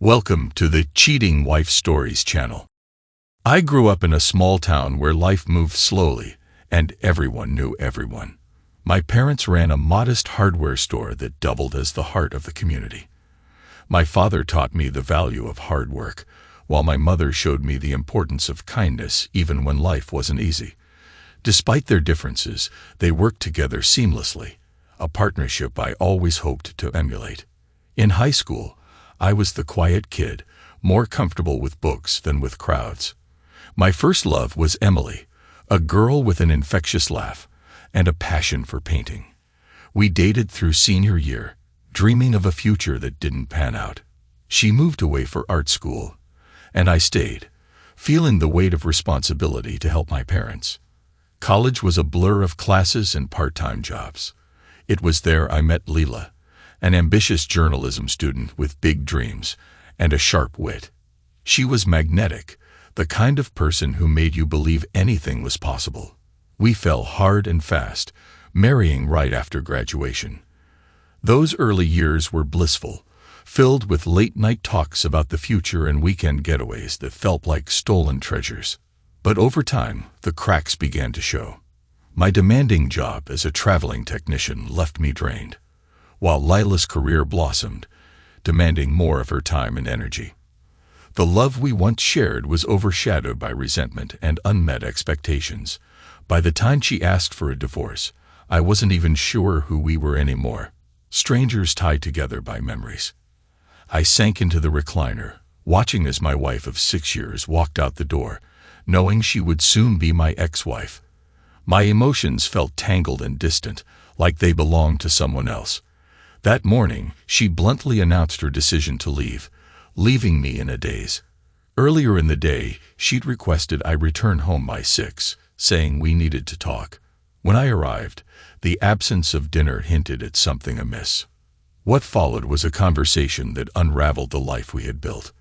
Welcome to the Cheating Wife Stories channel. I grew up in a small town where life moved slowly and everyone knew everyone. My parents ran a modest hardware store that doubled as the heart of the community. My father taught me the value of hard work, while my mother showed me the importance of kindness even when life wasn't easy. Despite their differences, they worked together seamlessly, a partnership I always hoped to emulate. In high school, I was the quiet kid, more comfortable with books than with crowds. My first love was Emily, a girl with an infectious laugh and a passion for painting. We dated through senior year, dreaming of a future that didn't pan out. She moved away for art school, and I stayed, feeling the weight of responsibility to help my parents. College was a blur of classes and part-time jobs. It was there I met Leela, an ambitious journalism student with big dreams and a sharp wit. She was magnetic, the kind of person who made you believe anything was possible. We fell hard and fast, marrying right after graduation. Those early years were blissful, filled with late-night talks about the future and weekend getaways that felt like stolen treasures. But over time, the cracks began to show. My demanding job as a traveling technician left me drained, while Lila's career blossomed, demanding more of her time and energy. The love we once shared was overshadowed by resentment and unmet expectations. By the time she asked for a divorce, I wasn't even sure who we were anymore, strangers tied together by memories. I sank into the recliner, watching as my wife of 6 years walked out the door, knowing she would soon be my ex-wife. My emotions felt tangled and distant, like they belonged to someone else. That morning, she bluntly announced her decision to leave, leaving me in a daze. Earlier in the day, she'd requested I return home by 6, saying we needed to talk. When I arrived, the absence of dinner hinted at something amiss. What followed was a conversation that unraveled the life we had built.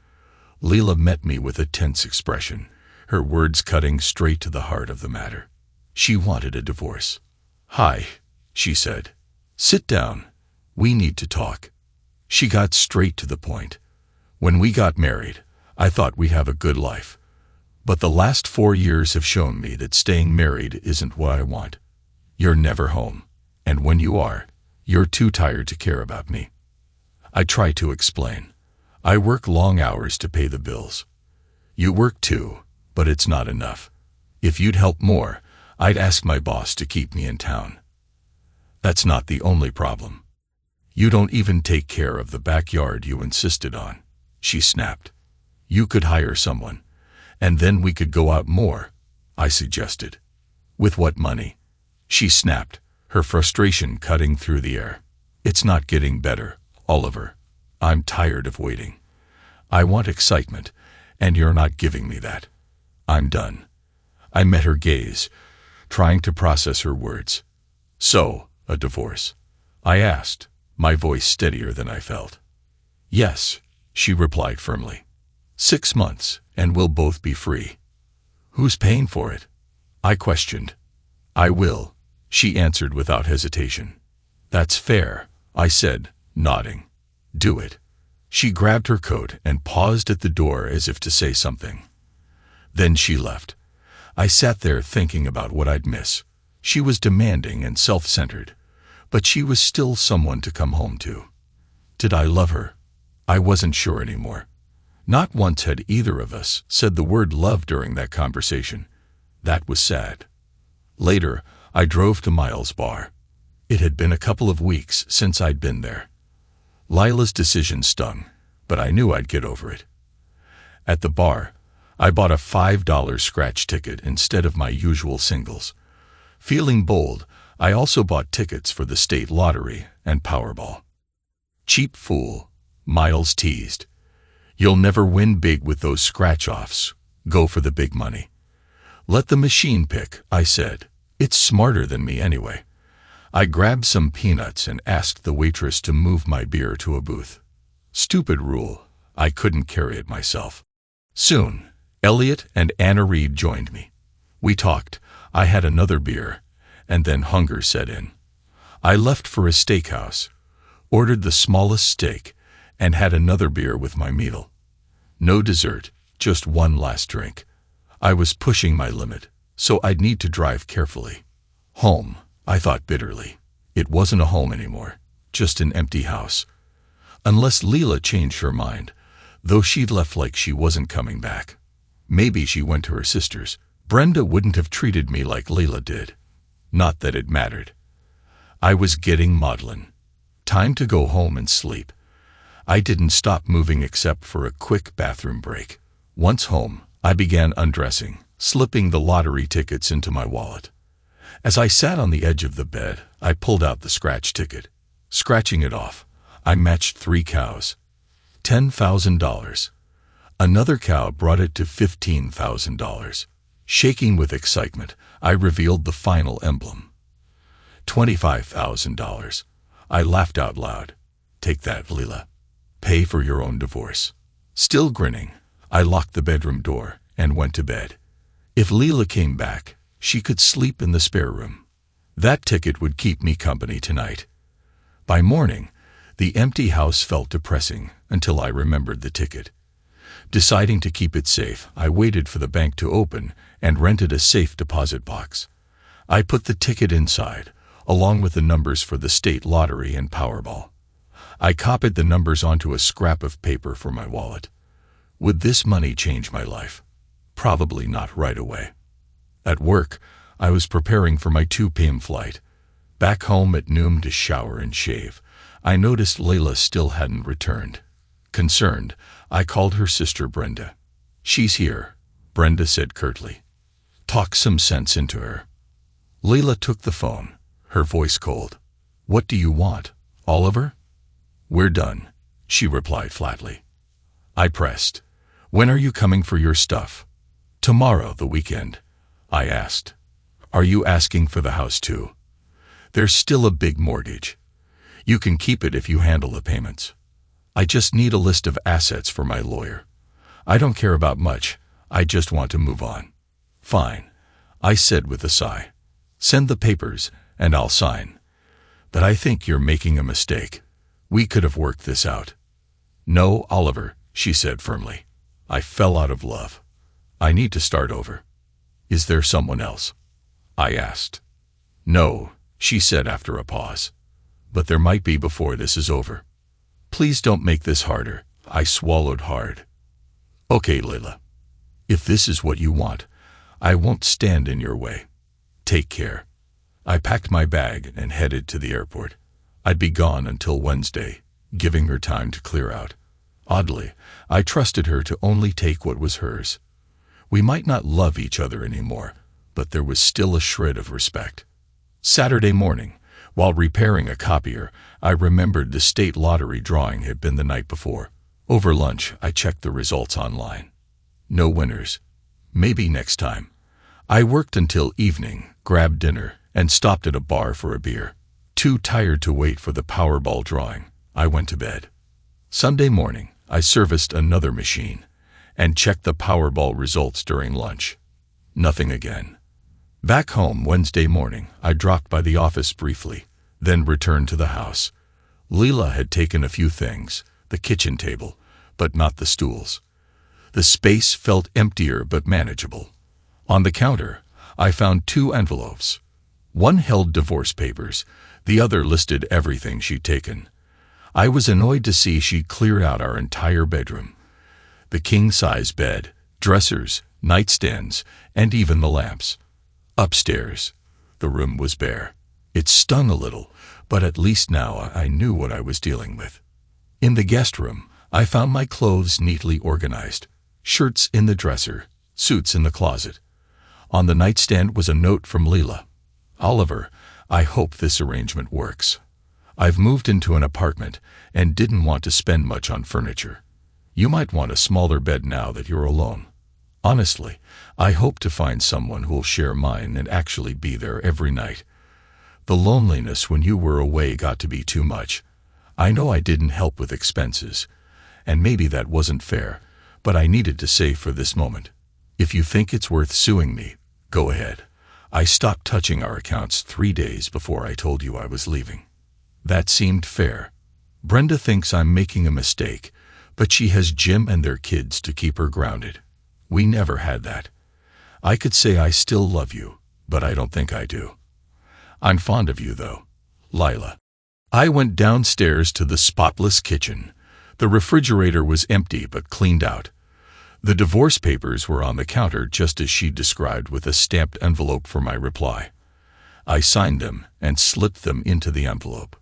Leela met me with a tense expression, her words cutting straight to the heart of the matter. She wanted a divorce. "Hi," she said. "Sit down. We need to talk." She got straight to the point. "When we got married, I thought we'd have a good life. But the last 4 years have shown me that staying married isn't what I want. You're never home, and when you are, you're too tired to care about me." I try to explain. "I work long hours to pay the bills. You work too, but it's not enough. If you'd help more, I'd ask my boss to keep me in town." "That's not the only problem. You don't even take care of the backyard you insisted on," she snapped. "You could hire someone, and then we could go out more," I suggested. "With what money?" she snapped, her frustration cutting through the air. "It's not getting better, Oliver. I'm tired of waiting. I want excitement, and you're not giving me that. I'm done." I met her gaze, trying to process her words. "So, a divorce?" I asked, my voice steadier than I felt. "Yes," she replied firmly. 6 months, and we'll both be free." "Who's paying for it?" I questioned. "I will," she answered without hesitation. "That's fair," I said, nodding. "Do it." She grabbed her coat and paused at the door as if to say something. Then she left. I sat there thinking about what I'd miss. She was demanding and self-centered, but she was still someone to come home to. Did I love her? I wasn't sure anymore. Not once had either of us said the word love during that conversation. That was sad. Later, I drove to Miles' bar. It had been a couple of weeks since I'd been there. Lila's decision stung, but I knew I'd get over it. At the bar, I bought a $5 scratch ticket instead of my usual singles. Feeling bold, I also bought tickets for the state lottery and Powerball. "Cheap fool," Miles teased. "You'll never win big with those scratch-offs. Go for the big money." "Let the machine pick," I said. "It's smarter than me anyway." I grabbed some peanuts and asked the waitress to move my beer to a booth. Stupid rule, I couldn't carry it myself. Soon, Elliot and Anna Reed joined me. We talked, I had another beer, and then hunger set in. I left for a steakhouse, ordered the smallest steak, and had another beer with my meal. No dessert, just one last drink. I was pushing my limit, so I'd need to drive carefully. Home, I thought bitterly. It wasn't a home anymore, just an empty house. Unless Leila changed her mind, though she'd left like she wasn't coming back. Maybe she went to her sister's. Brenda wouldn't have treated me like Leila did. Not that it mattered. I was getting maudlin. Time to go home and sleep. I didn't stop moving except for a quick bathroom break. Once home, I began undressing, slipping the lottery tickets into my wallet. As I sat on the edge of the bed, I pulled out the scratch ticket. Scratching it off, I matched 3 cows. $10,000. Another cow brought it to $15,000. Shaking with excitement, I revealed the final emblem. $25,000. I laughed out loud. Take that, Leila. Pay for your own divorce. Still grinning, I locked the bedroom door and went to bed. If Leila came back, she could sleep in the spare room. That ticket would keep me company tonight. By morning, the empty house felt depressing until I remembered the ticket. Deciding to keep it safe, I waited for the bank to open and rented a safe deposit box. I put the ticket inside, along with the numbers for the state lottery and Powerball. I copied the numbers onto a scrap of paper for my wallet. Would this money change my life? Probably not right away. At work, I was preparing for my 2 p.m. flight. Back home at noon to shower and shave, I noticed Leila still hadn't returned. Concerned, I called her sister Brenda. She's here, Brenda said curtly. Talk some sense into her. Leila took the phone, her voice cold. What do you want, Oliver? We're done, she replied flatly. I pressed. When are you coming for your stuff? Tomorrow, the weekend. I asked. Are you asking for the house too? There's still a big mortgage. You can keep it if you handle the payments. I just need a list of assets for my lawyer. I don't care about much, I just want to move on. Fine, I said with a sigh. Send the papers and I'll sign. But I think you're making a mistake. We could have worked this out. No, Oliver, she said firmly. I fell out of love. I need to start over. Is there someone else? I asked. No, she said after a pause. But there might be before this is over. Please don't make this harder. I swallowed hard. Okay, Leila. If this is what you want, I won't stand in your way. Take care. I packed my bag and headed to the airport. I'd be gone until Wednesday, giving her time to clear out. Oddly, I trusted her to only take what was hers. We might not love each other anymore, but there was still a shred of respect. Saturday morning, while repairing a copier, I remembered the state lottery drawing had been the night before. Over lunch, I checked the results online. No winners. Maybe next time. I worked until evening, grabbed dinner, and stopped at a bar for a beer. Too tired to wait for the Powerball drawing, I went to bed. Sunday morning, I serviced another machine and checked the Powerball results during lunch. Nothing again. Back home Wednesday morning, I dropped by the office briefly, then returned to the house. Leila had taken a few things, the kitchen table, but not the stools. The space felt emptier but manageable. On the counter, I found 2 envelopes. One held divorce papers, the other listed everything she'd taken. I was annoyed to see she'd cleared out our entire bedroom. The king-size bed, dressers, nightstands, and even the lamps. Upstairs, the room was bare. It stung a little, but at least now I knew what I was dealing with. In the guest room, I found my clothes neatly organized. Shirts in the dresser, suits in the closet. On the nightstand was a note from Leila. Oliver, I hope this arrangement works. I've moved into an apartment and didn't want to spend much on furniture. You might want a smaller bed now that you're alone. Honestly, I hope to find someone who'll share mine and actually be there every night. The loneliness when you were away got to be too much. I know I didn't help with expenses, and maybe that wasn't fair, but I needed to save for this moment. If you think it's worth suing me, go ahead. I stopped touching our accounts 3 days before I told you I was leaving. That seemed fair. Brenda thinks I'm making a mistake, but she has Jim and their kids to keep her grounded. We never had that. I could say I still love you, but I don't think I do. I'm fond of you, though, Lila. I went downstairs to the spotless kitchen. The refrigerator was empty but cleaned out. The divorce papers were on the counter just as she described, with a stamped envelope for my reply. I signed them and slipped them into the envelope.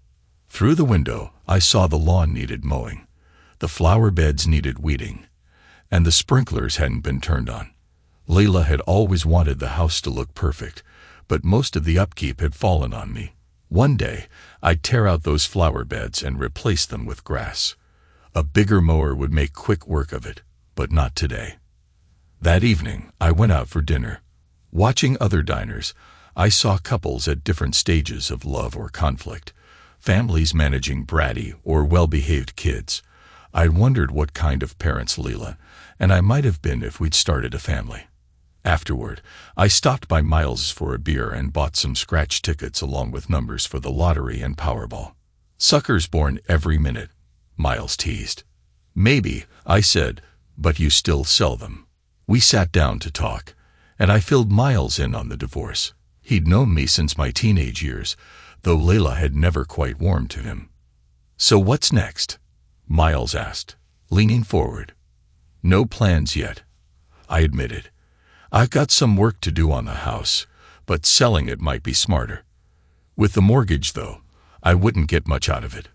Through the window, I saw the lawn needed mowing, the flower beds needed weeding, and the sprinklers hadn't been turned on. Layla had always wanted the house to look perfect, but most of the upkeep had fallen on me. One day, I'd tear out those flower beds and replace them with grass. A bigger mower would make quick work of it, but not today. That evening, I went out for dinner. Watching other diners, I saw couples at different stages of love or conflict, families managing bratty or well-behaved kids. I wondered what kind of parents Leela and I might have been if we'd started a family. Afterward, I stopped by Miles's for a beer and bought some scratch tickets along with numbers for the lottery and Powerball. Suckers born every minute, Miles teased. Maybe, I said, but you still sell them. We sat down to talk, and I filled Miles in on the divorce. He'd known me since my teenage years, though Layla had never quite warmed to him. So what's next? Miles asked, leaning forward. No plans yet, I admitted. I've got some work to do on the house, but selling it might be smarter. With the mortgage, though, I wouldn't get much out of it.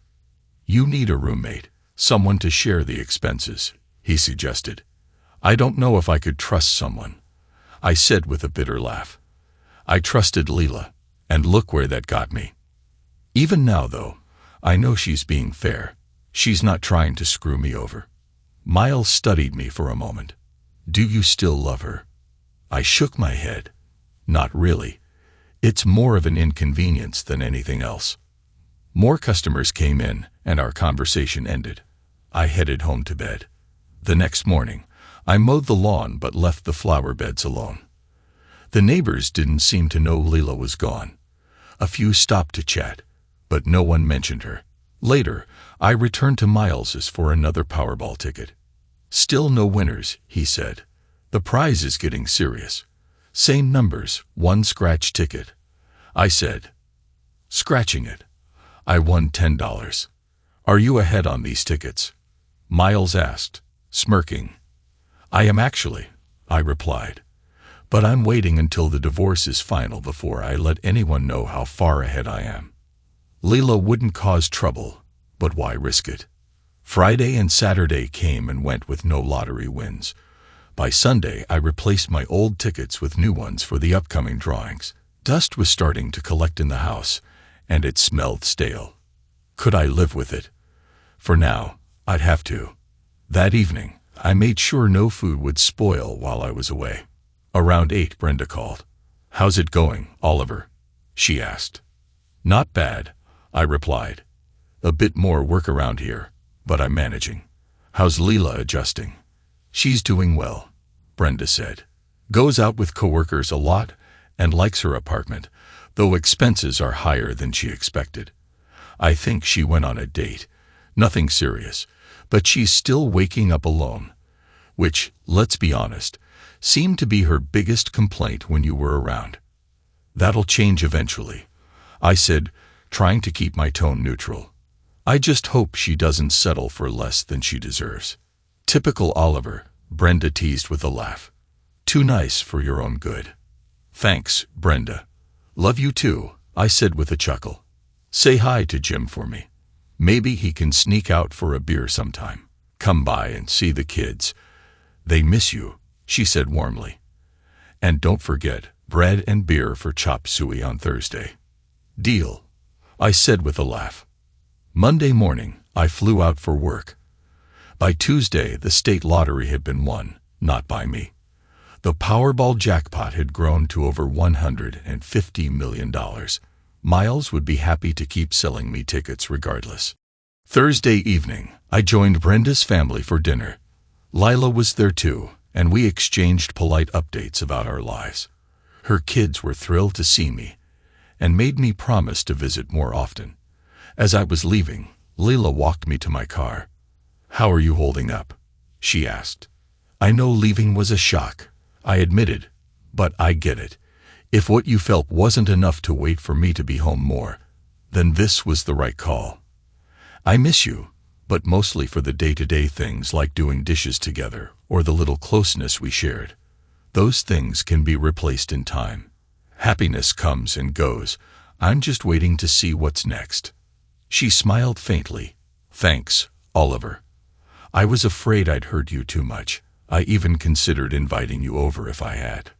You need a roommate, someone to share the expenses, he suggested. I don't know if I could trust someone, I said with a bitter laugh. I trusted Leela, and look where that got me. Even now, though, I know she's being fair. She's not trying to screw me over. Miles studied me for a moment. Do you still love her? I shook my head. Not really. It's more of an inconvenience than anything else. More customers came in, and our conversation ended. I headed home to bed. The next morning, I mowed the lawn but left the flower beds alone. The neighbors didn't seem to know Leela was gone. A few stopped to chat, but no one mentioned her. Later, I returned to Miles's for another Powerball ticket. Still no winners, he said. The prize is getting serious. Same numbers, one scratch ticket. I said. Scratching it. I won $10. Are you ahead on these tickets? Miles asked, smirking. I am actually, I replied. But I'm waiting until the divorce is final before I let anyone know how far ahead I am. Leela wouldn't cause trouble, but why risk it? Friday and Saturday came and went with no lottery wins. By Sunday, I replaced my old tickets with new ones for the upcoming drawings. Dust was starting to collect in the house, and it smelled stale. Could I live with it? For now, I'd have to. That evening, I made sure no food would spoil while I was away. Around 8, Brenda called. How's it going, Oliver? She asked. Not bad, I replied. A bit more work around here, but I'm managing. How's Leela adjusting? She's doing well, Brenda said. Goes out with coworkers a lot and likes her apartment, though expenses are higher than she expected. I think she went on a date. Nothing serious, but she's still waking up alone, which, let's be honest, seemed to be her biggest complaint when you were around. That'll change eventually, I said, trying to keep my tone neutral. I just hope she doesn't settle for less than she deserves. Typical Oliver, Brenda teased with a laugh. Too nice for your own good. Thanks, Brenda. Love you too, I said with a chuckle. Say hi to Jim for me. Maybe he can sneak out for a beer sometime. Come by and see the kids. They miss you, she said warmly. And don't forget, bread and beer for chop suey on Thursday. Deal, I said with a laugh. Monday morning, I flew out for work. By Tuesday, the state lottery had been won, not by me. The Powerball jackpot had grown to over $150 million. Miles would be happy to keep selling me tickets regardless. Thursday evening, I joined Brenda's family for dinner. Lila was there too, and we exchanged polite updates about our lives. Her kids were thrilled to see me and made me promise to visit more often. As I was leaving, Leila walked me to my car. "How are you holding up?" she asked. "I know leaving was a shock," I admitted, "but I get it. If what you felt wasn't enough to wait for me to be home more, then this was the right call. I miss you, but mostly for the day-to-day things like doing dishes together or the little closeness we shared. Those things can be replaced in time. Happiness comes and goes. I'm just waiting to see what's next." She smiled faintly. "Thanks, Oliver. I was afraid I'd hurt you too much. I even considered inviting you over if I had."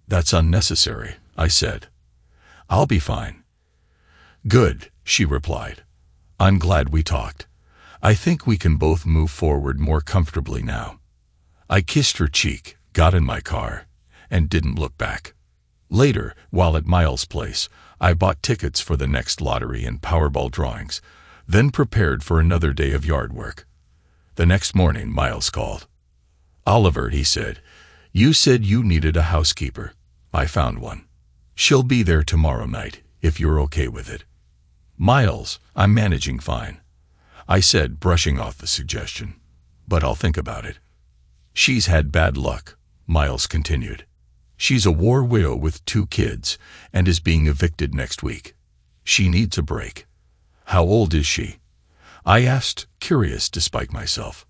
"That's unnecessary," I said. "I'll be fine." "Good," she replied. "I'm glad we talked. I think we can both move forward more comfortably now." I kissed her cheek, got in my car, and didn't look back. Later, while at Miles' place, I bought tickets for the next lottery and Powerball drawings, then prepared for another day of yard work. The next morning, Miles called. "Oliver," he said, "you said you needed a housekeeper. I found one. She'll be there tomorrow night, if you're okay with it." "Miles, I'm managing fine," I said, brushing off the suggestion, "but I'll think about it." "She's had bad luck," Miles continued. "She's a war widow with 2 kids and is being evicted next week. She needs a break." "How old is she?" I asked, curious despite myself.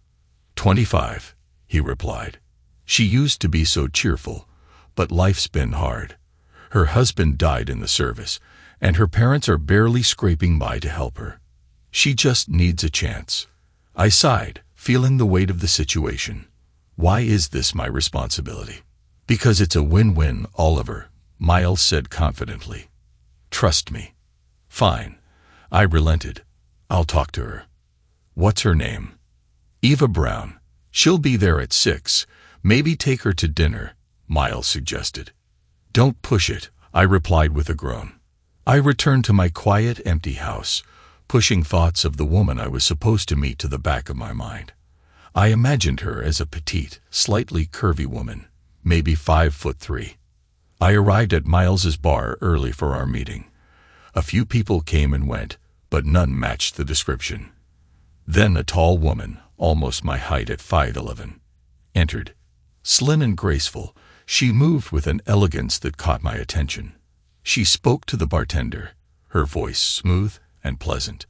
25, he replied. "She used to be so cheerful, but life's been hard. Her husband died in the service, and her parents are barely scraping by to help her. She just needs a chance." I sighed, feeling the weight of the situation. Why is this my responsibility? "Because it's a win-win, Oliver," Miles said confidently. "Trust me." "Fine." I relented. "I'll talk to her." "What's her name?" "Eva Brown. She'll be there at 6. Maybe take her to dinner," Miles suggested. "Don't push it," I replied with a groan. I returned to my quiet, empty house, pushing thoughts of the woman I was supposed to meet to the back of my mind. I imagined her as a petite, slightly curvy woman, maybe 5'3". I arrived at Miles's bar early for our meeting. A few people came and went, but none matched the description. Then a tall woman, almost my height at 5'11", entered. Slim and graceful, she moved with an elegance that caught my attention. She spoke to the bartender, her voice smooth and pleasant.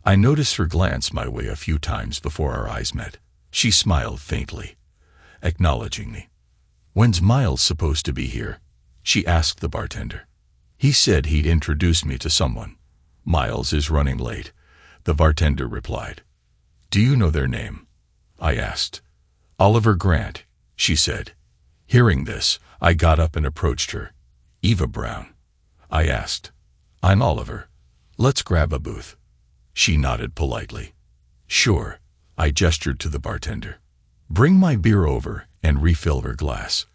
I noticed her glance my way a few times before our eyes met. She smiled faintly, acknowledging me. "When's Miles supposed to be here?" she asked the bartender. "He said he'd introduce me to someone." "Miles is running late," the bartender replied. "Do you know their name?" I asked. "Oliver Grant," she said. Hearing this, I got up and approached her. "Eva Brown?" I asked. "I'm Oliver. Let's grab a booth." She nodded politely. "Sure." I gestured to the bartender. "Bring my beer over and refill her glass."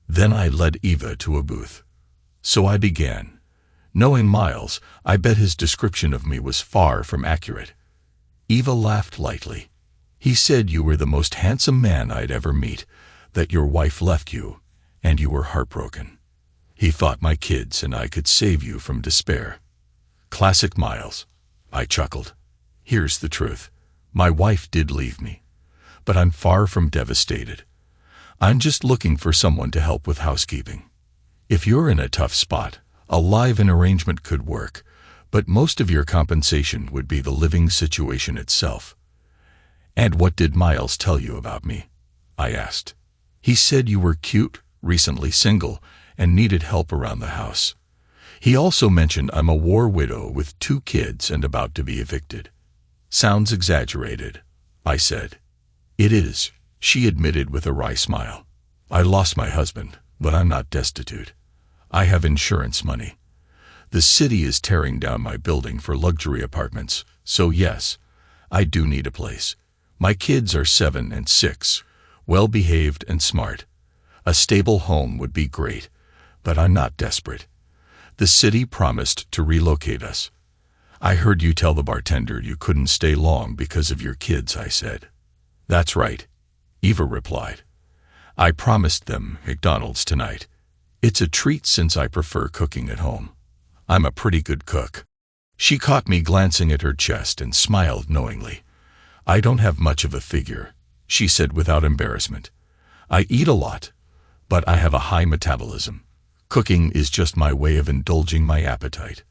Then I led Eva to a booth. So I began. Knowing Miles, I bet his description of me was far from accurate. Eva laughed lightly. "He said you were the most handsome man I'd ever meet, that your wife left you, and you were heartbroken. He thought my kids and I could save you from despair." Classic Miles, I chuckled. Here's the truth. My wife did leave me, but I'm far from devastated. I'm just looking for someone to help with housekeeping. If you're in a tough spot, a live-in arrangement could work, but most of your compensation would be the living situation itself. "And what did Miles tell you about me?" I asked. "He said you were cute, recently single, and needed help around the house. He also mentioned I'm a war widow with 2 kids and about to be evicted." "Sounds exaggerated," I said. "It is," she admitted with a wry smile. "I lost my husband, but I'm not destitute. I have insurance money. The city is tearing down my building for luxury apartments, so yes, I do need a place. My kids are 7 and 6, well-behaved and smart. A stable home would be great, but I'm not desperate. The city promised to relocate us." "I heard you tell the bartender you couldn't stay long because of your kids," I said. "That's right," Eva replied. "I promised them McDonald's tonight. It's a treat since I prefer cooking at home. I'm a pretty good cook." She caught me glancing at her chest and smiled knowingly. "I don't have much of a figure," she said without embarrassment. "I eat a lot, but I have a high metabolism. Cooking is just my way of indulging my appetite."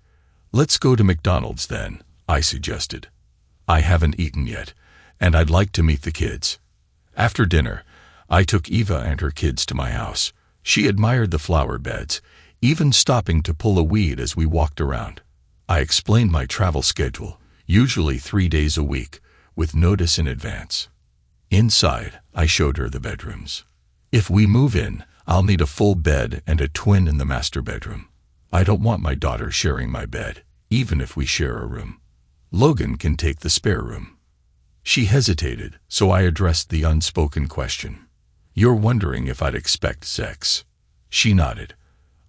"Let's go to McDonald's then," I suggested. "I haven't eaten yet, and I'd like to meet the kids." After dinner, I took Eva and her kids to my house. She admired the flower beds, even stopping to pull a weed as we walked around. I explained my travel schedule, usually 3 days a week, with notice in advance. Inside, I showed her the bedrooms. "If we move in, I'll need a full bed and a twin in the master bedroom. I don't want my daughter sharing my bed, even if we share a room. Logan can take the spare room." She hesitated, so I addressed the unspoken question. "You're wondering if I'd expect sex?" She nodded.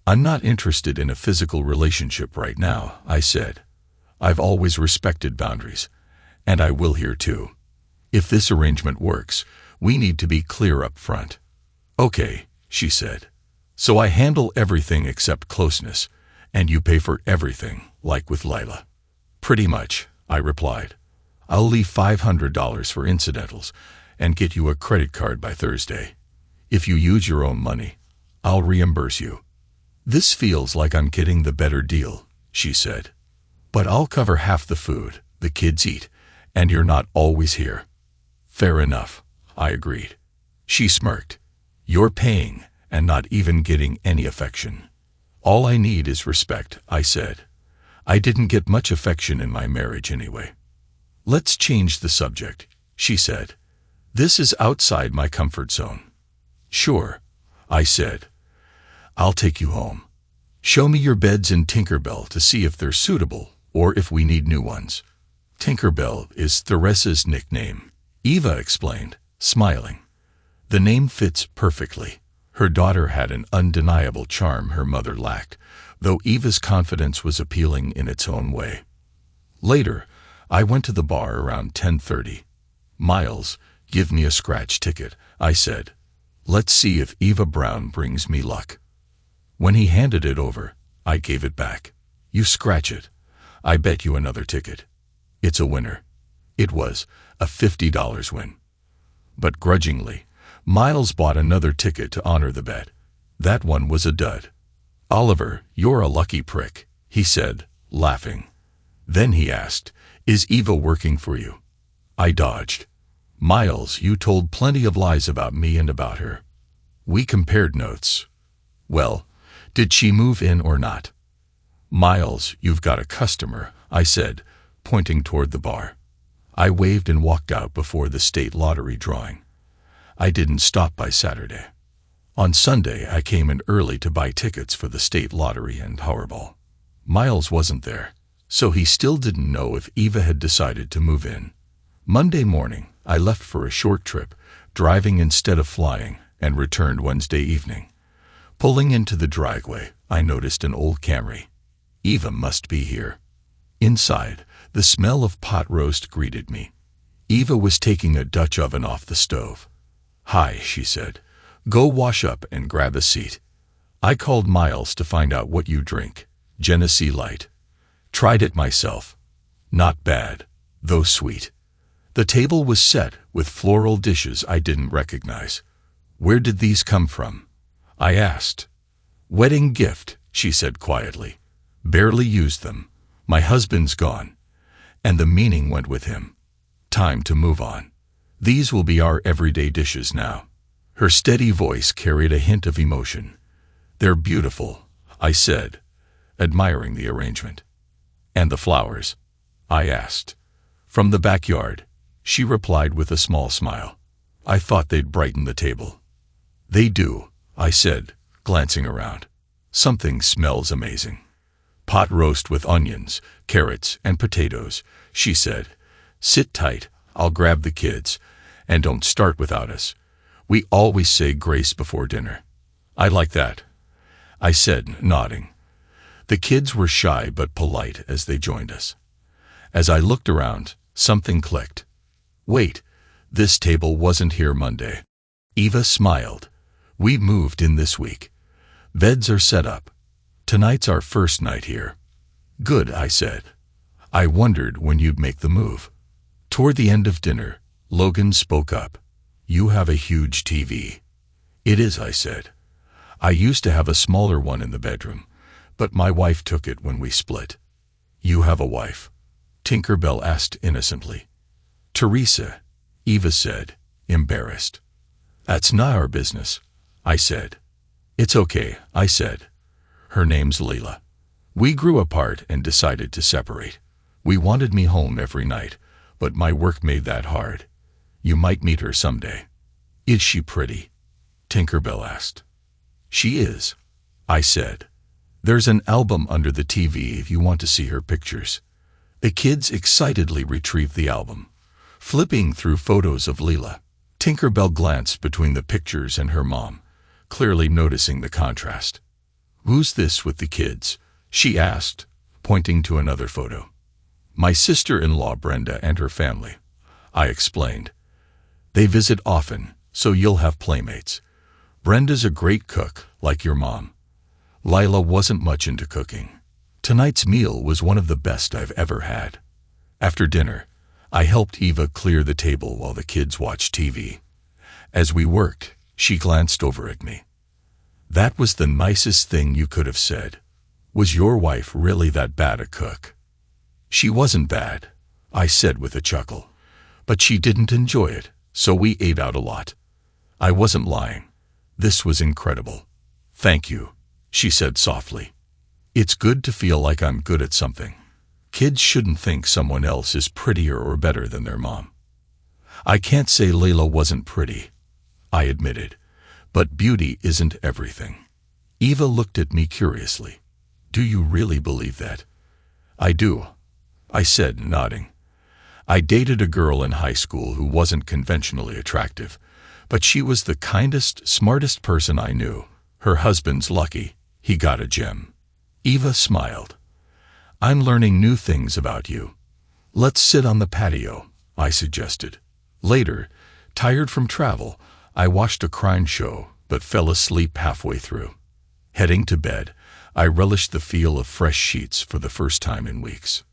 "I'm not interested in a physical relationship right now," I said. "I've always respected boundaries, and I will here too. If this arrangement works, we need to be clear up front." "Okay," she said. "So I handle everything except closeness, and you pay for everything, like with Lila." "Pretty much," I replied. "I'll leave $500 for incidentals and get you a credit card by Thursday. If you use your own money, I'll reimburse you." "This feels like I'm getting the better deal," she said. "But I'll cover half the food the kids eat, and you're not always here." "Fair enough," I agreed. She smirked. "You're paying and not even getting any affection." "All I need is respect," I said. "I didn't get much affection in my marriage anyway." "Let's change the subject," she said. "This is outside my comfort zone." "Sure," I said. "I'll take you home. Show me your beds in Tinkerbell to see if they're suitable or if we need new ones." "Tinkerbell is Theresa's nickname," Eva explained, smiling. "The name fits perfectly." Her daughter had an undeniable charm her mother lacked, though Eva's confidence was appealing in its own way. Later, I went to the bar around 10:30. "Miles, give me a scratch ticket," I said. "Let's see if Eva Brown brings me luck." When he handed it over, I gave it back. "You scratch it. I bet you another ticket. It's a winner." It was a $50 win. But grudgingly, Miles bought another ticket to honor the bet. That one was a dud. "Oliver, you're a lucky prick," he said, laughing. Then he asked, "Is Eva working for you?" I dodged. "Miles, you told plenty of lies about me and about her." We compared notes. "Well, did she move in or not?" "Miles, you've got a customer," I said, pointing toward the bar. I waved and walked out before the state lottery drawing. I didn't stop by Saturday. On Sunday, I came in early to buy tickets for the state lottery and Powerball. Miles wasn't there, so he still didn't know if Eva had decided to move in. Monday morning, I left for a short trip, driving instead of flying, and returned Wednesday evening. Pulling into the driveway, I noticed an old Camry. Eva must be here. Inside, the smell of pot roast greeted me. Eva was taking a Dutch oven off the stove. "Hi," she said. "Go wash up and grab a seat. I called Miles to find out what you drink. Genesee Light. Tried it myself. Not bad, though sweet." The table was set with floral dishes I didn't recognize. "Where did these come from?" I asked. "Wedding gift," she said quietly. "Barely used them. My husband's gone, and the meaning went with him. Time to move on. These will be our everyday dishes now." Her steady voice carried a hint of emotion. "They're beautiful," I said, admiring the arrangement. "And the flowers?" I asked. "From the backyard," she replied with a small smile. "I thought they'd brighten the table." "They do," I said, glancing around. "Something smells amazing." "Pot roast with onions, carrots, and potatoes," she said. "Sit tight, I'll grab the kids, and don't start without us. We always say grace before dinner." "I like that," I said, nodding. The kids were shy but polite as they joined us. As I looked around, something clicked. Wait, this table wasn't here Monday. Eva smiled. "We moved in this week. Beds are set up. Tonight's our first night here." "Good," I said. I wondered when you'd make the move. Toward the end of dinner, Logan spoke up. You have a huge TV. It is, I said. I used to have a smaller one in the bedroom, but my wife took it when we split. You have a wife? Tinkerbell asked innocently. Teresa, Eva said, embarrassed. That's not our business, I said. It's okay, I said. Her name's Leila. We grew apart and decided to separate. We wanted me home every night, but my work made that hard. You might meet her someday. Is she pretty? Tinkerbell asked. She is, I said. There's an album under the TV if you want to see her pictures. The kids excitedly retrieved the album, flipping through photos of Leila. Tinkerbell glanced between the pictures and her mom, clearly noticing the contrast. Who's this with the kids? She asked, pointing to another photo. My sister-in-law Brenda and her family, I explained. They visit often, so you'll have playmates. Brenda's a great cook, like your mom. Lila wasn't much into cooking. Tonight's meal was one of the best I've ever had. After dinner, I helped Eva clear the table while the kids watched TV. As we worked, she glanced over at me. That was the nicest thing you could have said. Was your wife really that bad a cook? She wasn't bad, I said with a chuckle. But she didn't enjoy it, so we ate out a lot. I wasn't lying. This was incredible. Thank you, she said softly. It's good to feel like I'm good at something. Kids shouldn't think someone else is prettier or better than their mom. I can't say Layla wasn't pretty, I admitted, but beauty isn't everything. Eva looked at me curiously. Do you really believe that? I do, I said, nodding. I dated a girl in high school who wasn't conventionally attractive, but she was the kindest, smartest person I knew. Her husband's lucky. He got a gem. Eva smiled. I'm learning new things about you. Let's sit on the patio, I suggested. Later, tired from travel, I watched a crime show, but fell asleep halfway through. Heading to bed, I relished the feel of fresh sheets for the first time in weeks.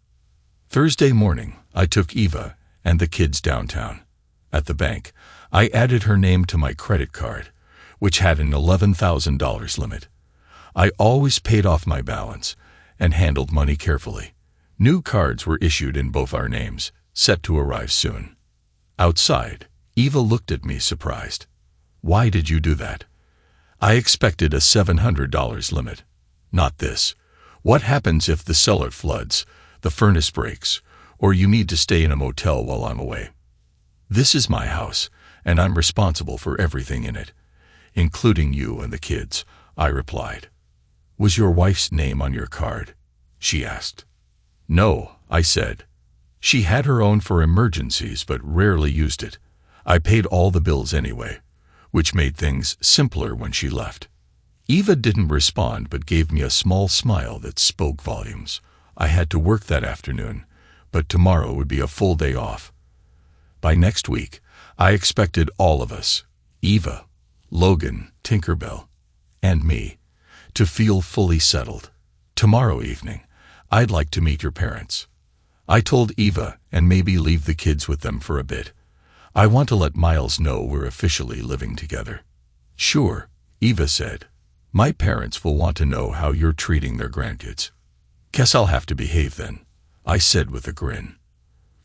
Thursday morning, I took Eva and the kids downtown. At the bank, I added her name to my credit card, which had an $11,000 limit. I always paid off my balance and handled money carefully. New cards were issued in both our names, set to arrive soon. Outside, Eva looked at me surprised. Why did you do that? I expected a $700 limit. Not this. What happens if the cellar floods, the furnace breaks, or you need to stay in a motel while I'm away? This is my house, and I'm responsible for everything in it, including you and the kids, I replied. Was your wife's name on your card? She asked. No, I said. She had her own for emergencies but rarely used it. I paid all the bills anyway, which made things simpler when she left. Eva didn't respond but gave me a small smile that spoke volumes. I had to work that afternoon, but tomorrow would be a full day off. By next week, I expected all of us, Eva, Logan, Tinkerbell, and me, to feel fully settled. Tomorrow evening, I'd like to meet your parents. I told Eva and maybe leave the kids with them for a bit. I want to let Miles know we're officially living together. Sure, Eva said. My parents will want to know how you're treating their grandkids. Guess I'll have to behave then, I said with a grin.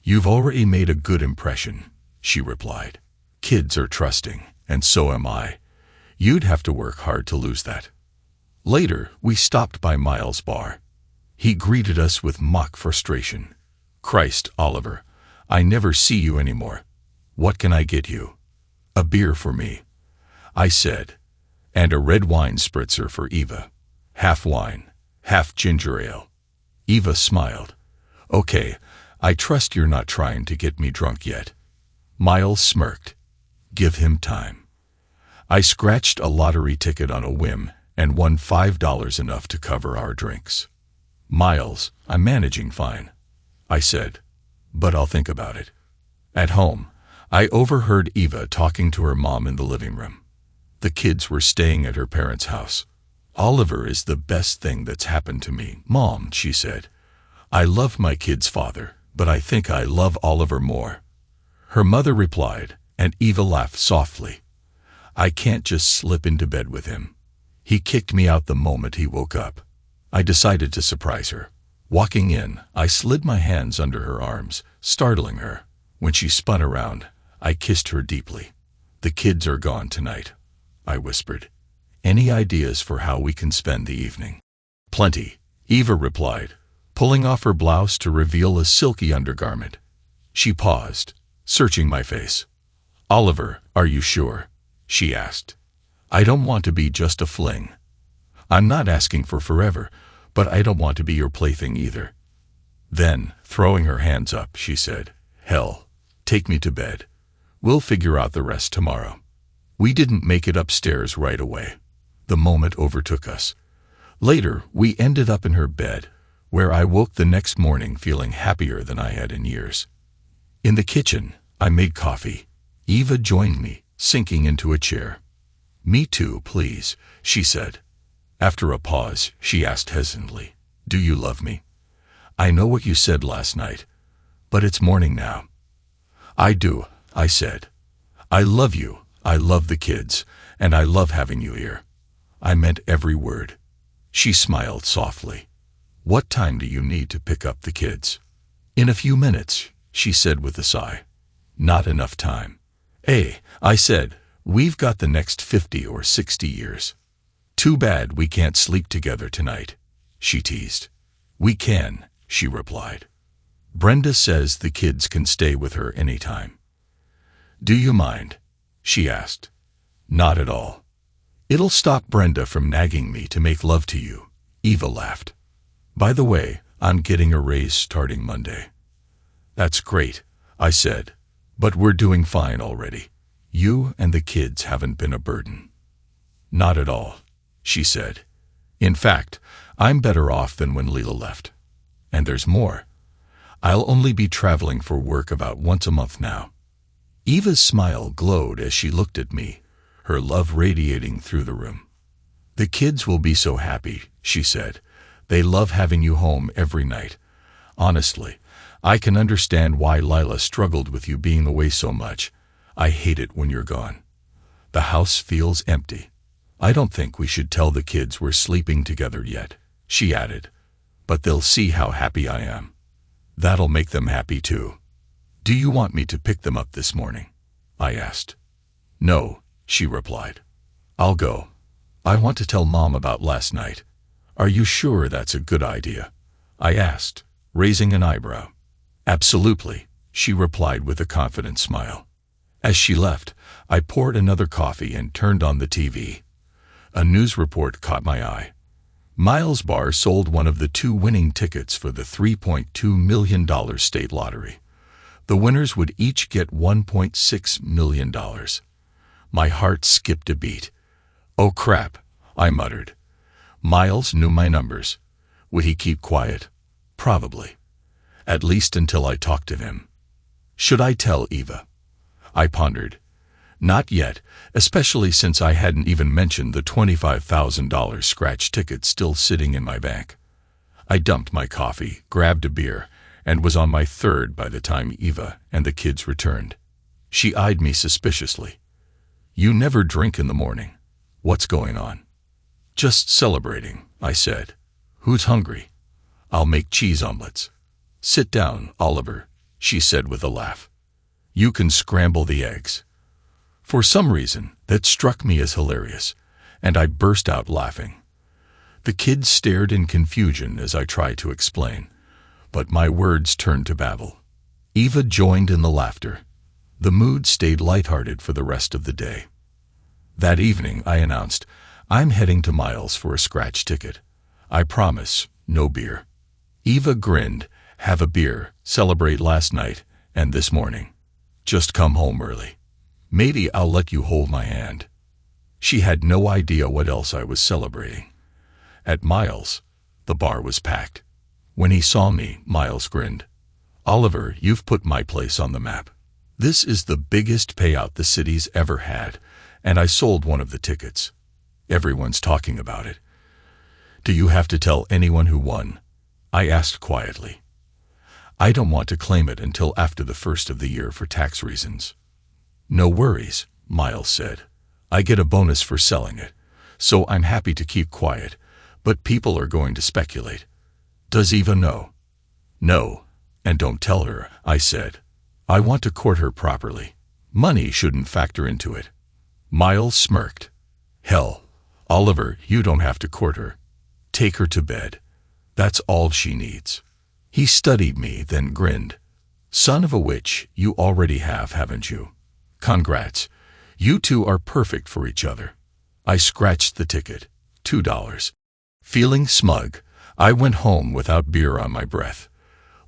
You've already made a good impression, she replied. Kids are trusting, and so am I. You'd have to work hard to lose that. Later, we stopped by Miles' bar. He greeted us with mock frustration. Christ, Oliver, I never see you anymore. What can I get you? A beer for me, I said, and a red wine spritzer for Eva. Half wine, half ginger ale. Eva smiled. Okay, I trust you're not trying to get me drunk yet. Miles smirked. Give him time. I scratched a lottery ticket on a whim and won $5, enough to cover our drinks. Miles, I'm managing fine, I said, but I'll think about it. At home, I overheard Eva talking to her mom in the living room. The kids were staying at her parents' house. Oliver is the best thing that's happened to me, Mom, she said. I love my kid's father, but I think I love Oliver more. Her mother replied, and Eva laughed softly. I can't just slip into bed with him. He kicked me out the moment he woke up. I decided to surprise her. Walking in, I slid my hands under her arms, startling her. When she spun around, I kissed her deeply. The kids are gone tonight, I whispered. Any ideas for how we can spend the evening? Plenty, Eva replied, pulling off her blouse to reveal a silky undergarment. She paused, searching my face. Oliver, are you sure? She asked. I don't want to be just a fling. I'm not asking for forever, but I don't want to be your plaything either. Then, throwing her hands up, she said, Hell, take me to bed. We'll figure out the rest tomorrow. We didn't make it upstairs right away. The moment overtook us. Later, we ended up in her bed, where I woke the next morning feeling happier than I had in years. In the kitchen, I made coffee. Eva joined me, sinking into a chair. Me too, please, she said. After a pause, she asked hesitantly, Do you love me? I know what you said last night, but it's morning now. I do, I said. I love you, I love the kids, and I love having you here. I meant every word. She smiled softly. What time do you need to pick up the kids? In a few minutes, she said with a sigh. Not enough time. I said, we've got the next 50 or 60 years. Too bad we can't sleep together tonight, she teased. We can, she replied. Brenda says the kids can stay with her anytime. Do you mind? She asked. Not at all. It'll stop Brenda from nagging me to make love to you, Eva laughed. By the way, I'm getting a raise starting Monday. That's great, I said, but we're doing fine already. You and the kids haven't been a burden. Not at all, she said. In fact, I'm better off than when Leela left. And there's more. I'll only be traveling for work about once a month now. Eva's smile glowed as she looked at me, her love radiating through the room. The kids will be so happy, she said. They love having you home every night. Honestly, I can understand why Lila struggled with you being away so much. I hate it when you're gone. The house feels empty. I don't think we should tell the kids we're sleeping together yet, she added. But they'll see how happy I am. That'll make them happy too. Do you want me to pick them up this morning? I asked. No, she replied. I'll go. I want to tell Mom about last night. Are you sure that's a good idea? I asked, raising an eyebrow. Absolutely, she replied with a confident smile. As she left, I poured another coffee and turned on the TV. A news report caught my eye. Miles Barr sold one of the 2 winning tickets for the $3.2 million state lottery. The winners would each get $1.6 million. My heart skipped a beat. Oh crap, I muttered. Miles knew my numbers. Would he keep quiet? Probably. At least until I talked to him. Should I tell Eva? I pondered. Not yet, especially since I hadn't even mentioned the $25,000 scratch ticket still sitting in my bank. I dumped my coffee, grabbed a beer, and was on my third by the time Eva and the kids returned. She eyed me suspiciously. You never drink in the morning. What's going on? Just celebrating, I said. Who's hungry? I'll make cheese omelets. Sit down, Oliver, she said with a laugh. You can scramble the eggs. For some reason, that struck me as hilarious, and I burst out laughing. The kids stared in confusion as I tried to explain, but my words turned to babble. Eva joined in the laughter. The mood stayed lighthearted for the rest of the day. That evening, I announced, I'm heading to Miles for a scratch ticket. I promise, no beer. Eva grinned, have a beer, celebrate last night, and this morning. Just come home early. Maybe I'll let you hold my hand. She had no idea what else I was celebrating. At Miles, the bar was packed. When he saw me, Miles grinned. Oliver, you've put my place on the map. This is the biggest payout the city's ever had, and I sold one of the tickets. Everyone's talking about it. Do you have to tell anyone who won? I asked quietly. I don't want to claim it until after the first of the year for tax reasons. No worries, Miles said. I get a bonus for selling it, so I'm happy to keep quiet, but people are going to speculate. Does Eva know? No, and don't tell her, I said. I want to court her properly. Money shouldn't factor into it. Miles smirked. Hell, Oliver, you don't have to court her. Take her to bed. That's all she needs. He studied me, then grinned. Son of a witch, you already have, haven't you? Congrats. You two are perfect for each other. I scratched the ticket. $2. Feeling smug, I went home without beer on my breath.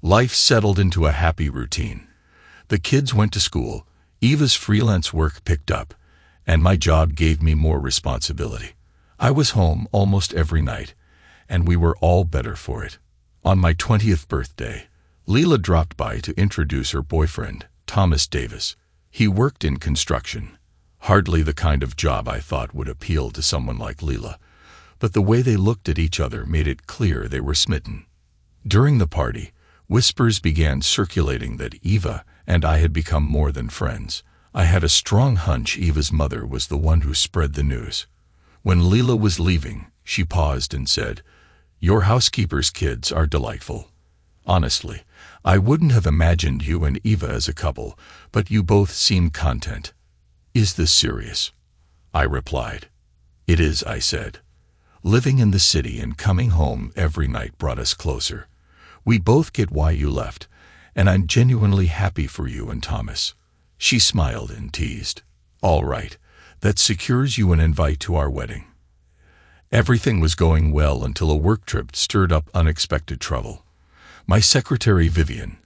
Life settled into a happy routine. The kids went to school, Eva's freelance work picked up, and my job gave me more responsibility. I was home almost every night, and we were all better for it. On my 20th birthday, Leela dropped by to introduce her boyfriend, Thomas Davis. He worked in construction. Hardly the kind of job I thought would appeal to someone like Leela, but the way they looked at each other made it clear they were smitten. During the party, whispers began circulating that Eva and I had become more than friends. I had a strong hunch Eva's mother was the one who spread the news. When Leela was leaving, she paused and said, "Your housekeeper's kids are delightful. Honestly, I wouldn't have imagined you and Eva as a couple, but you both seem content." "Is this serious?" I replied. "It is," I said. "Living in the city and coming home every night brought us closer. We both get why you left, and I'm genuinely happy for you and Thomas." She smiled and teased. "All right, that secures you an invite to our wedding." Everything was going well until a work trip stirred up unexpected trouble. My secretary Vivian,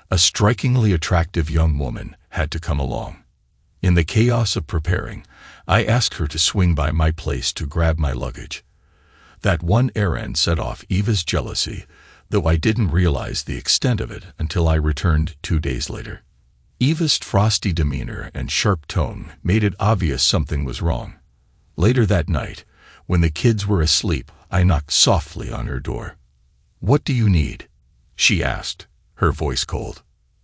a strikingly attractive young woman, had to come along. In the chaos of preparing, I asked her to swing by my place to grab my luggage. That one errand set off Eva's jealousy, though I didn't realize the extent of it until I returned 2 days later. Eva's frosty demeanor and sharp tone made it obvious something was wrong. Later that night, when the kids were asleep, I knocked softly on her door. "What do you need?" she asked, her voice cold.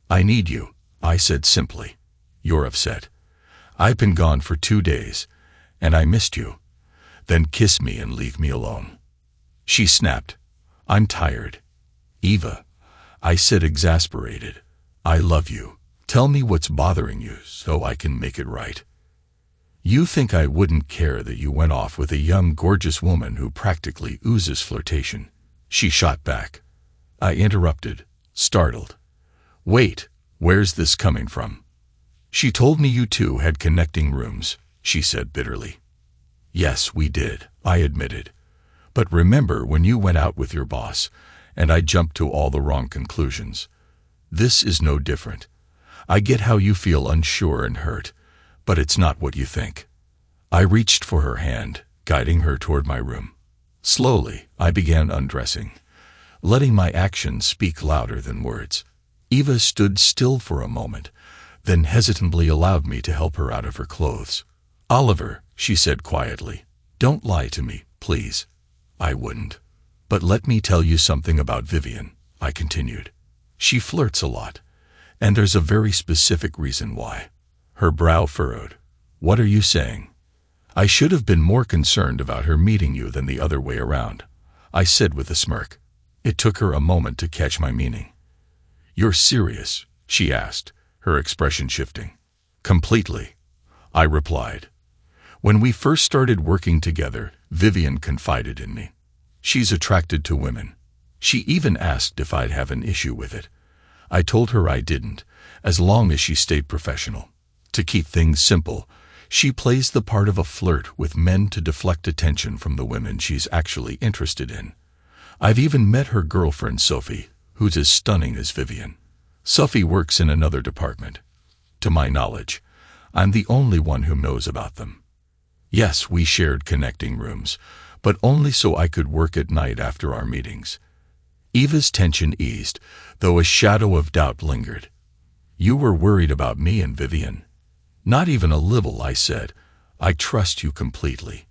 "I need you," I said simply. "You're upset. I've been gone for 2 days, and I missed you. Then kiss me and leave me alone." She snapped. "I'm tired." "Eva," I said, exasperated, "I love you. Tell me what's bothering you so I can make it right." "You think I wouldn't care that you went off with a young, gorgeous woman who practically oozes flirtation?" she shot back. I interrupted, startled. "Wait, where's this coming from?" "She told me you two had connecting rooms," she said bitterly. "Yes, we did," I admitted. "But remember when you went out with your boss, and I jumped to all the wrong conclusions. This is no different. I get how you feel unsure and hurt, but it's not what you think." I reached for her hand, guiding her toward my room. Slowly, I began undressing, letting my actions speak louder than words. Eva stood still for a moment, then hesitantly allowed me to help her out of her clothes. "Oliver," she said quietly, "don't lie to me, please." I wouldn't. "But let me tell you something about Vivian," I continued. "She flirts a lot, and there's a very specific reason why." Her brow furrowed. "What are you saying?" "I should have been more concerned about her meeting you than the other way around," I said with a smirk. It took her a moment to catch my meaning. "You're serious?" she asked, her expression shifting. "Completely," I replied. "When we first started working together, Vivian confided in me. She's attracted to women. She even asked if I'd have an issue with it. I told her I didn't, as long as she stayed professional. To keep things simple, she plays the part of a flirt with men to deflect attention from the women she's actually interested in. I've even met her girlfriend Sophie, who's as stunning as Vivian. Sophie works in another department. To my knowledge, I'm the only one who knows about them. Yes, we shared connecting rooms, but only so I could work at night after our meetings." Eva's tension eased, though a shadow of doubt lingered. "You were worried about me and Vivian?" "Not even a little," I said. "I trust you completely.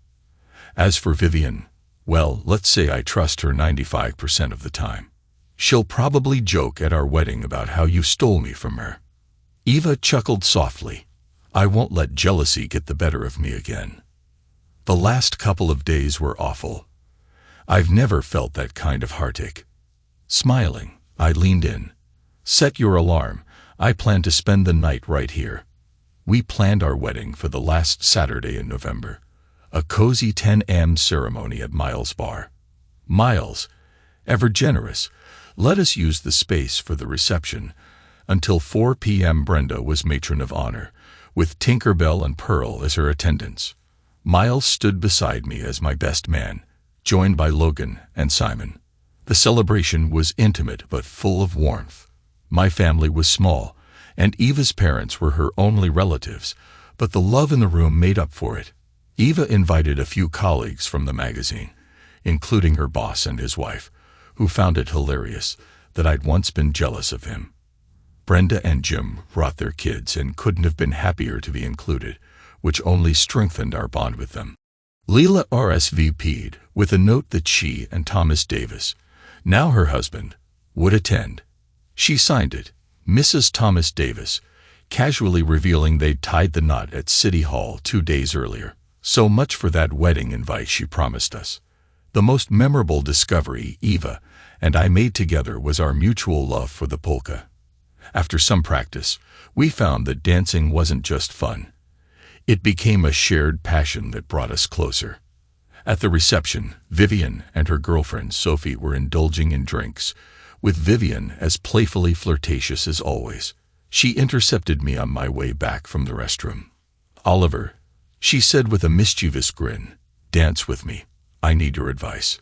As for Vivian, well, let's say I trust her 95% of the time." She'll probably joke at our wedding about how you stole me from her." Eva chuckled softly. "I won't let jealousy get the better of me again." The last couple of days were awful. I've never felt that kind of heartache. Smiling, I leaned in. "Set your alarm. I plan to spend the night right here." We planned our wedding for the last Saturday in November. A cozy 10 a.m. ceremony at Miles' bar. Miles, ever generous, let us use the space for the reception. Until 4 p.m. Brenda was matron of honor, with Tinkerbell and Pearl as her attendants. Miles stood beside me as my best man, joined by Logan and Simon. The celebration was intimate but full of warmth. My family was small, and Eva's parents were her only relatives, but the love in the room made up for it. Eva invited a few colleagues from the magazine, including her boss and his wife, who found it hilarious that I'd once been jealous of him. Brenda and Jim brought their kids and couldn't have been happier to be included, which only strengthened our bond with them. Leela RSVP'd with a note that she and Thomas Davis, now her husband, would attend. She signed it, Mrs. Thomas Davis, casually revealing they'd tied the knot at City Hall 2 days earlier. So much for that wedding invite she promised us. The most memorable discovery Eva and I made together was our mutual love for the polka. After some practice, we found that dancing wasn't just fun. It became a shared passion that brought us closer. At the reception, Vivian and her girlfriend Sophie were indulging in drinks, with Vivian as playfully flirtatious as always. She intercepted me on my way back from the restroom. "Oliver," she said with a mischievous grin, "dance with me. I need your advice."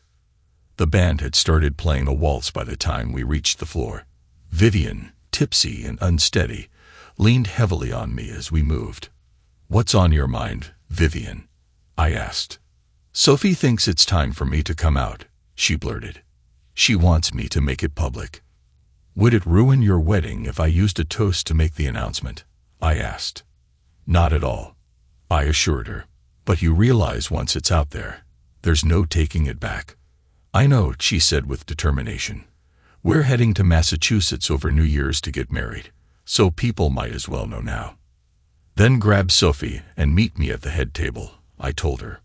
The band had started playing a waltz by the time we reached the floor. Vivian, tipsy and unsteady, leaned heavily on me as we moved. "What's on your mind, Vivian?" I asked. "Sophie thinks it's time for me to come out," she blurted. "She wants me to make it public." "Would it ruin your wedding if I used a toast to make the announcement?" I asked. "Not at all," I assured her. "But you realize once it's out there, there's no taking it back." "I know," she said with determination. "We're heading to Massachusetts over New Year's to get married, so people might as well know now." "Then grab Sophie and meet me at the head table," I told her.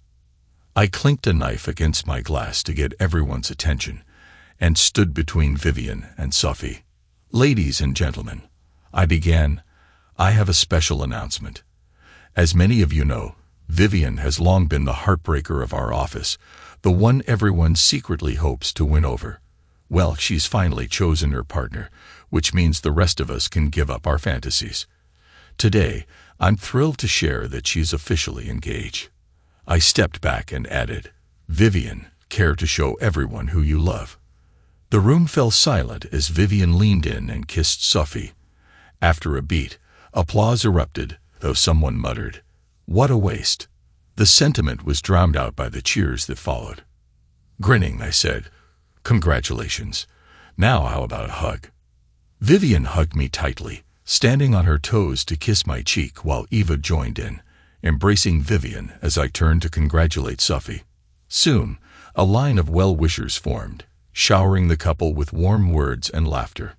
I clinked a knife against my glass to get everyone's attention and stood between Vivian and Sophie. "Ladies and gentlemen," I began, "I have a special announcement. As many of you know, Vivian has long been the heartbreaker of our office, the one everyone secretly hopes to win over. Well, she's finally chosen her partner, which means the rest of us can give up our fantasies. Today, I'm thrilled to share that she's officially engaged." I stepped back and added, "Vivian, care to show everyone who you love?" The room fell silent as Vivian leaned in and kissed Sophie. After a beat, applause erupted, though someone muttered, "What a waste." The sentiment was drowned out by the cheers that followed. Grinning, I said, "Congratulations. Now how about a hug?" Vivian hugged me tightly, standing on her toes to kiss my cheek while Eva joined in, embracing Vivian as I turned to congratulate Sophie. Soon, a line of well-wishers formed, showering the couple with warm words and laughter.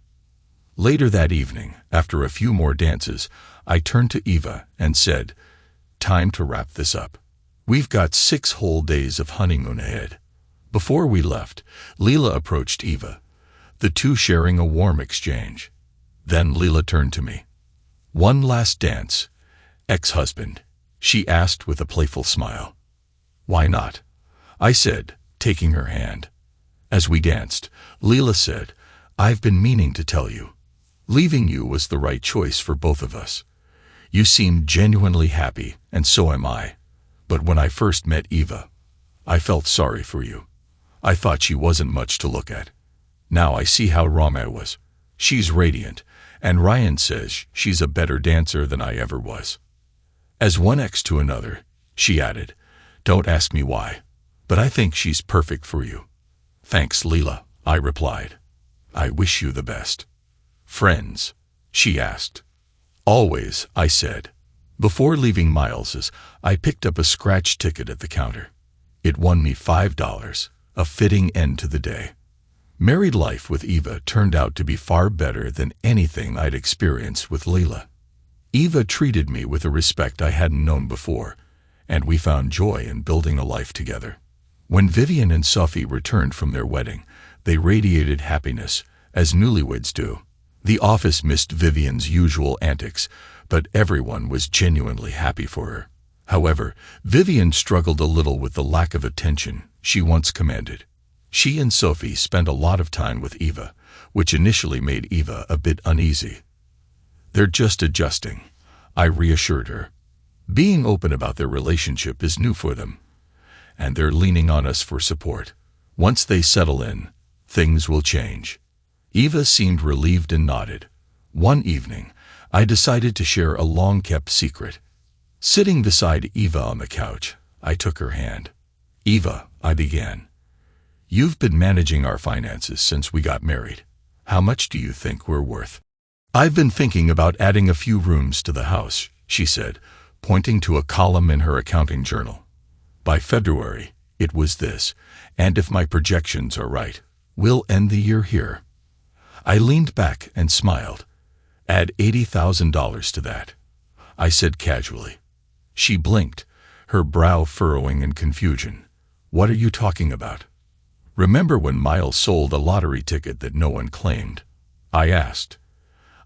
Later that evening, after a few more dances, I turned to Eva and said, "Time to wrap this up. We've got 6 whole days of honeymoon ahead." Before we left, Leela approached Eva, the two sharing a warm exchange. Then Leela turned to me. "One last dance, ex-husband?" she asked with a playful smile. "Why not?" I said, taking her hand. As we danced, Leela said, "I've been meaning to tell you. Leaving you was the right choice for both of us. You seemed genuinely happy, and so am I. But when I first met Eva, I felt sorry for you. I thought she wasn't much to look at. Now I see how wrong I was. She's radiant, and Ryan says she's a better dancer than I ever was." As one ex to another, she added, "Don't ask me why, but I think she's perfect for you." "Thanks, Leela," I replied. "I wish you the best." "Friends?" she asked. "Always," I said. Before leaving Miles's, I picked up a scratch ticket at the counter. It won me $5, a fitting end to the day. Married life with Eva turned out to be far better than anything I'd experienced with Leila. Eva treated me with a respect I hadn't known before, and we found joy in building a life together. When Vivian and Sophie returned from their wedding, they radiated happiness, as newlyweds do. The office missed Vivian's usual antics, but everyone was genuinely happy for her. However, Vivian struggled a little with the lack of attention she once commanded. She and Sophie spent a lot of time with Eva, which initially made Eva a bit uneasy. "They're just adjusting," I reassured her. "Being open about their relationship is new for them, and they're leaning on us for support. Once they settle in, things will change." Eva seemed relieved and nodded. One evening, I decided to share a long-kept secret. Sitting beside Eva on the couch, I took her hand. "Eva," I began, "you've been managing our finances since we got married. How much do you think we're worth?" "I've been thinking about adding a few rooms to the house," she said, pointing to a column in her accounting journal. "By February, it was this, and if my projections are right, we'll end the year here." I leaned back and smiled. "Add $80,000 to that," I said casually. She blinked, her brow furrowing in confusion. "What are you talking about?" "Remember when Miles sold a lottery ticket that no one claimed?" I asked.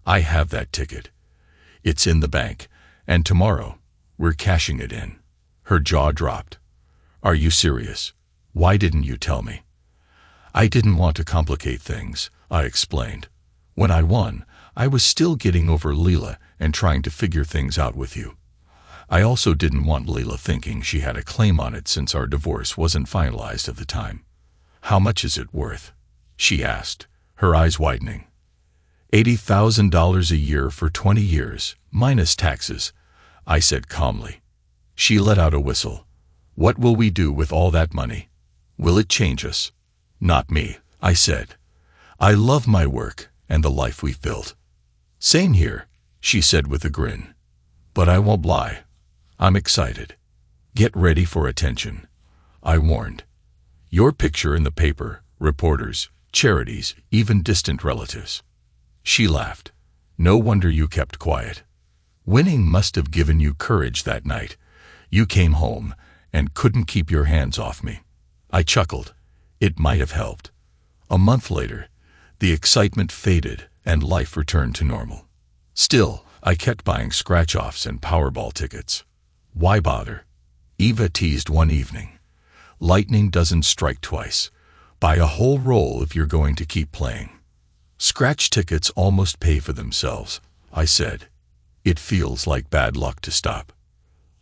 "I have that ticket. It's in the bank, and tomorrow, we're cashing it in." Her jaw dropped. "Are you serious? Why didn't you tell me?" "I didn't want to complicate things," I explained. "When I won, I was still getting over Leila and trying to figure things out with you. I also didn't want Leila thinking she had a claim on it since our divorce wasn't finalized at the time." "How much is it worth?" she asked, her eyes widening. $80,000 a year for 20 years, minus taxes," I said calmly. She let out a whistle. "What will we do with all that money? Will it change us?" "Not me," I said. "I love my work and the life we've built." "Same here," she said with a grin. "But I won't lie. I'm excited." "Get ready for attention," I warned. "Your picture in the paper, reporters, charities, even distant relatives." She laughed. "No wonder you kept quiet. Winning must have given you courage that night. You came home and couldn't keep your hands off me." I chuckled. It might have helped. A month later, the excitement faded and life returned to normal. Still, I kept buying scratch-offs and Powerball tickets. "Why bother?" Eva teased one evening. "Lightning doesn't strike twice. Buy a whole roll if you're going to keep playing." "Scratch tickets almost pay for themselves," I said. "It feels like bad luck to stop."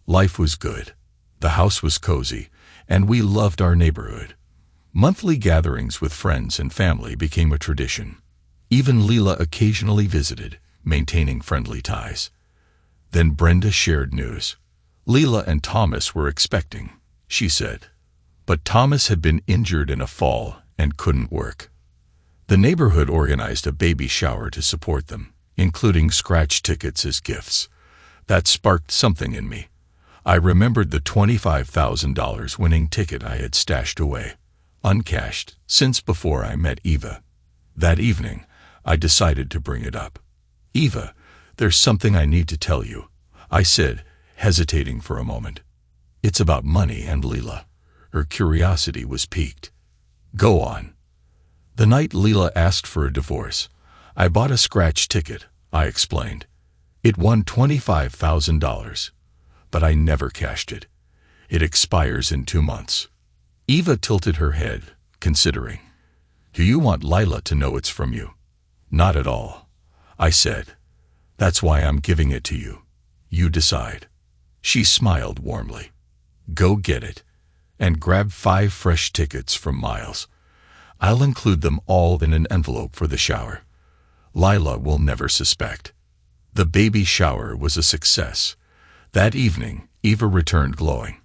Life was good. The house was cozy, and we loved our neighborhood. Monthly gatherings with friends and family became a tradition. Even Leila occasionally visited, maintaining friendly ties. Then Brenda shared news. Leila and Thomas were expecting, she said. But Thomas had been injured in a fall and couldn't work. The neighborhood organized a baby shower to support them, including scratch tickets as gifts. That sparked something in me. I remembered the $25,000 winning ticket I had stashed away, uncashed, since before I met Eva. That evening, I decided to bring it up. "Eva, there's something I need to tell you," I said, hesitating for a moment. "It's about money and Leila." Her curiosity was piqued. "Go on." "The night Leila asked for a divorce, I bought a scratch ticket," I explained. "It won $25,000, but I never cashed it. It expires in 2 months." Eva tilted her head, considering. "Do you want Leila to know it's from you?" "Not at all," I said. "That's why I'm giving it to you. You decide." She smiled warmly. "Go get it, and grab 5 fresh tickets from Miles. I'll include them all in an envelope for the shower. Leila will never suspect." The baby shower was a success. That evening, Eva returned glowing.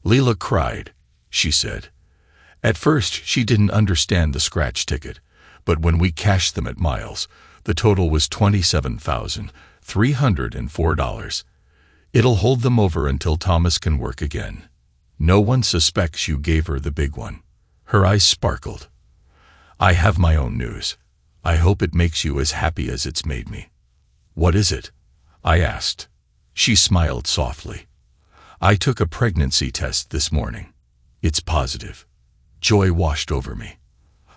"Leila cried," she said. "At first, she didn't understand the scratch ticket, but when we cashed them at Miles, the total was $27,304. It'll hold them over until Thomas can work again. No one suspects you gave her the big one." Her eyes sparkled. I have my own news. I hope it makes you as happy as it's made me. What is it? I asked. She smiled softly. I took a pregnancy test this morning. It's positive. Joy washed over me.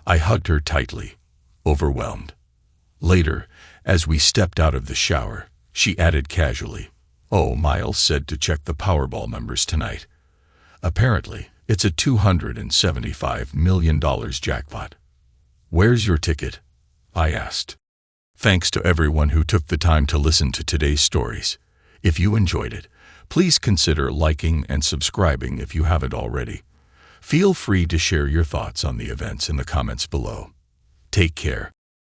I hugged her tightly, overwhelmed. Later, as we stepped out of the shower, she added casually, "Oh, Miles said to check the Powerball numbers tonight. Apparently, it's a $275 million jackpot." "Where's your ticket?" I asked. Thanks to everyone who took the time to listen to today's stories. If you enjoyed it, please consider liking and subscribing if you haven't already. Feel free to share your thoughts on the events in the comments below. Take care.